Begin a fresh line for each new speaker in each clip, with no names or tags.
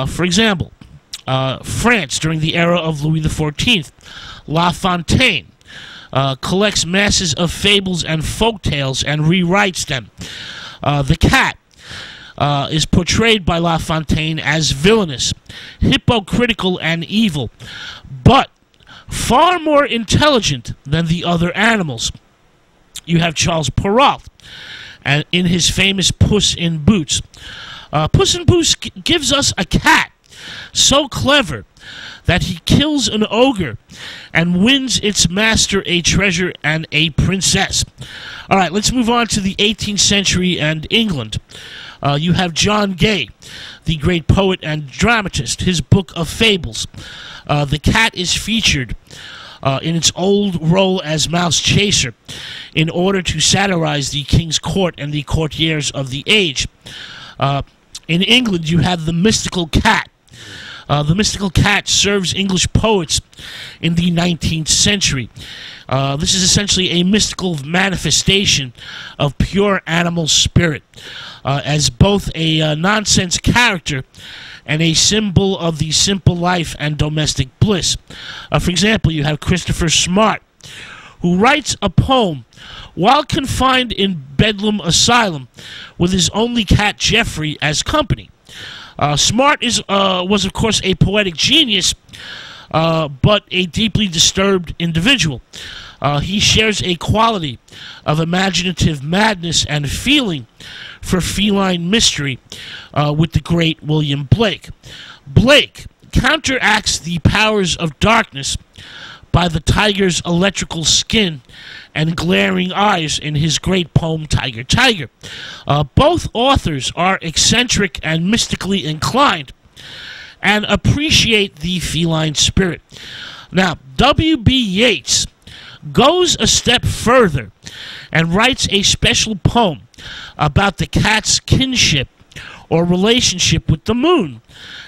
For example, France during the era of Louis XIV, La Fontaine collects masses of fables and folk tales and rewrites them. The cat is portrayed by La Fontaine as villainous, hypocritical, and evil, but far more intelligent than the other animals. You have Charles Perrault, and in his famous Puss in Boots. Puss in Boots gives us a cat so clever that he kills an ogre and wins its master a treasure and a princess. All right, let's move on to the 18th century and England. You have John Gay, the great poet and dramatist. His book of fables. The cat is featured in its old role as mouse chaser in order to satirize the king's court and the courtiers of the age. In England, you have the mystical cat. The mystical cat serves English poets in the 19th century. This is essentially a mystical manifestation of pure animal spirit, as both a nonsense character and a symbol of the simple life and domestic bliss. For example, you have Christopher Smart, who writes a poem while confined in Bedlam Asylum with his only cat Geoffrey as company. Smart was, of course, a poetic genius, but a deeply disturbed individual. He shares a quality of imaginative madness and feeling for feline mystery with the great William Blake. Blake counteracts the powers of darkness by the tiger's electrical skin and glaring eyes in his great poem Tiger, Tiger. Both authors are eccentric and mystically inclined and appreciate the feline spirit. Now, W.B. Yeats goes a step further and writes a special poem about the cat's kinship or relationship with the moon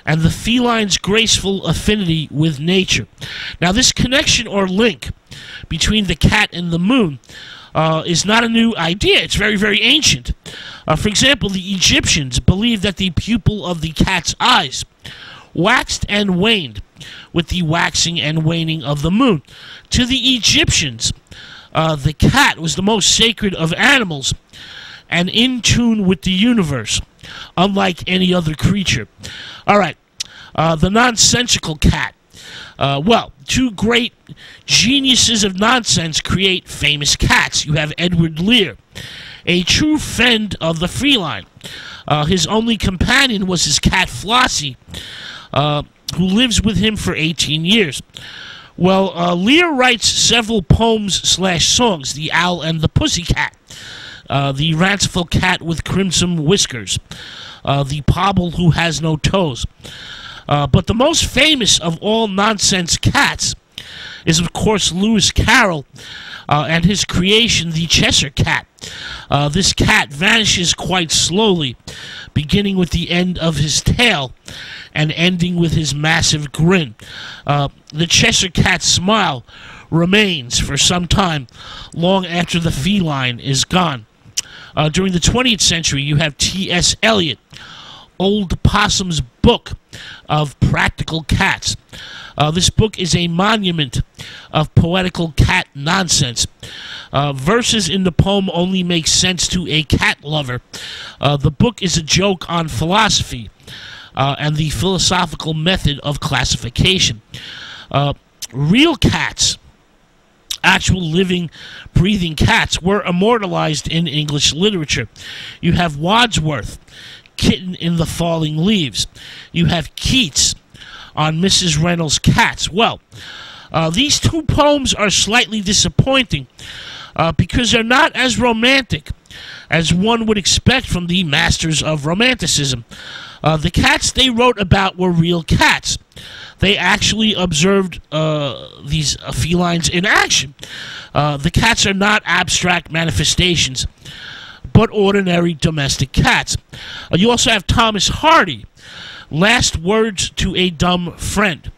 and the feline's graceful affinity with nature. Now, this connection or link between the cat and the moon is not a new idea. It's very, very ancient. For example, the Egyptians believed that the pupil of the cat's eyes waxed and waned with the waxing and waning of the moon. To the Egyptians, the cat was the most sacred of animals and in tune with the universe, unlike any other creature. All right, the nonsensical cat. Well, two great geniuses of nonsense create famous cats. You have Edward Lear, a true friend of the feline. His only companion was his cat Flossie, who lives with him for 18 years. Well, Lear writes several poems/songs, The Owl and the Pussycat, The Ranciful Cat with Crimson Whiskers, The Pobble Who Has No Toes. But the most famous of all nonsense cats is, of course, Lewis Carroll and his creation, the Cheshire Cat. This cat vanishes quite slowly, beginning with the end of his tail and ending with his massive grin. The Cheshire Cat's smile remains for some time, long after the feline is gone. During the 20th century, you have T.S. Eliot, Old Possum's Book of Practical Cats. This book is a monument of poetical cat nonsense. Verses in the poem only make sense to a cat lover. The book is a joke on philosophy and the philosophical method of classification. Real cats, actual living, breathing cats, were immortalized in English literature. You have Wordsworth, Kitten in the Falling Leaves. You have Keats on Mrs. Reynolds' Cats. Well, these two poems are slightly disappointing because they're not as romantic as one would expect from the masters of Romanticism. The cats they wrote about were real cats. They actually observed these felines in action. The cats are not abstract manifestations, but ordinary domestic cats. You also have Thomas Hardy, Last Words to a Dumb Friend.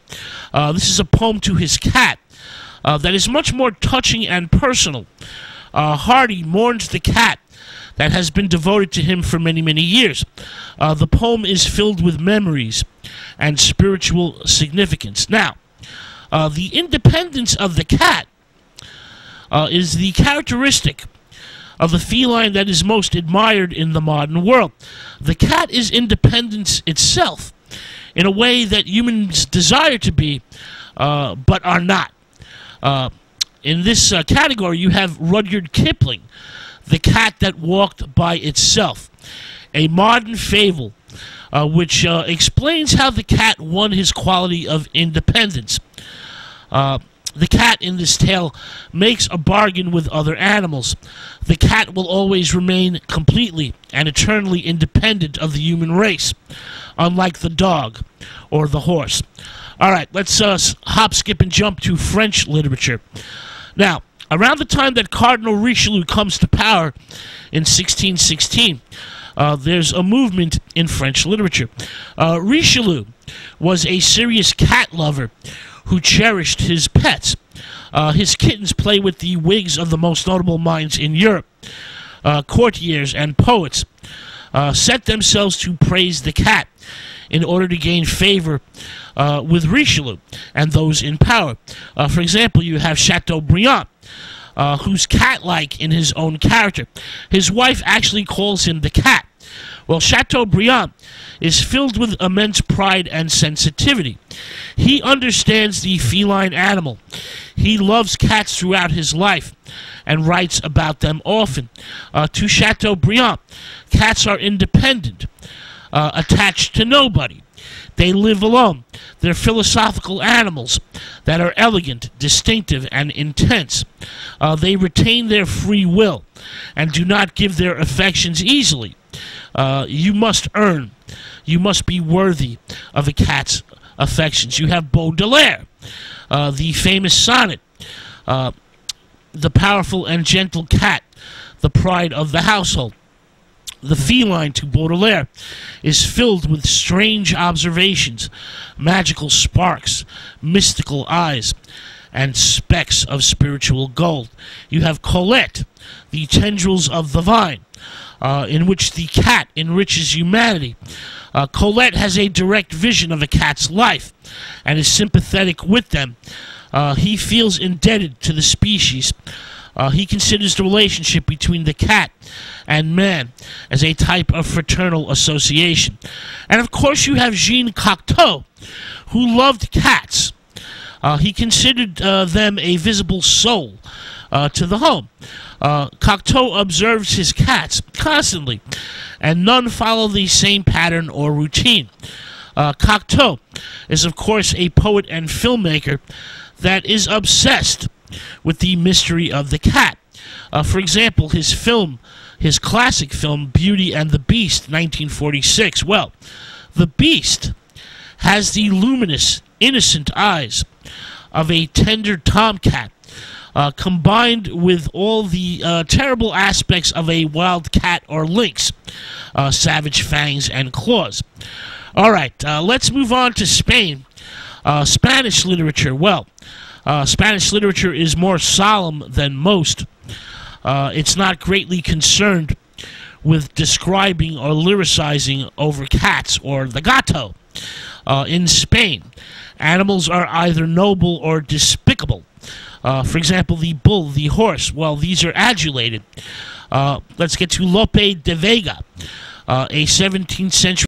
This is a poem to his cat that is much more touching and personal. Hardy mourns the cat that has been devoted to him for many, many years. The poem is filled with memories and spiritual significance. Now, the independence of the cat is the characteristic of the feline that is most admired in the modern world. The cat is independence itself in a way that humans desire to be, but are not. In this category, you have Rudyard Kipling, The Cat That Walked by Itself, a modern fable which explains how the cat won his quality of independence. The cat in this tale makes a bargain with other animals. The cat will always remain completely and eternally independent of the human race, unlike the dog or the horse. All right, let's hop, skip, and jump to French literature. Now, around the time that Cardinal Richelieu comes to power in 1616, there's a movement in French literature. Richelieu was a serious cat lover who cherished his pets. His kittens play with the wigs of the most notable minds in Europe. Courtiers and poets set themselves to praise the cat in order to gain favor with Richelieu and those in power. For example, you have Chateaubriand, who's cat-like in his own character. His wife actually calls him the cat. Well, Chateaubriand is filled with immense pride and sensitivity. He understands the feline animal. He loves cats throughout his life and writes about them often. To Chateaubriand, cats are independent, attached to nobody. They live alone. They're philosophical animals that are elegant, distinctive, and intense. They retain their free will and do not give their affections easily. You must earn. You must be worthy of a cat's affections. You have Baudelaire, the famous sonnet, the powerful and gentle cat, the pride of the household. The feline to Baudelaire is filled with strange observations, magical sparks, mystical eyes, and specks of spiritual gold. You have Colette, the tendrils of the vine, in which the cat enriches humanity. Colette has a direct vision of a cat's life and is sympathetic with them. He feels indebted to the species. He considers the relationship between the cat and man as a type of fraternal association. And of course you have Jean Cocteau, who loved cats. He considered them a visible soul to the home. Cocteau observes his cats constantly, and none follow the same pattern or routine. Cocteau is, of course, a poet and filmmaker that is obsessed with the mystery of the cat. For example, his classic film, Beauty and the Beast, 1946. Well, the Beast has the luminous, innocent eyes of a tender tomcat, combined with all the terrible aspects of a wild cat or lynx, savage fangs and claws. All right, let's move on to Spain. Spanish literature. Well, Spanish literature is more solemn than most. It's not greatly concerned with describing or lyricizing over cats or the gato. In Spain, animals are either noble or despicable. For example, the bull, the horse, well, these are adulated. Let's get to Lope de Vega, a 17th century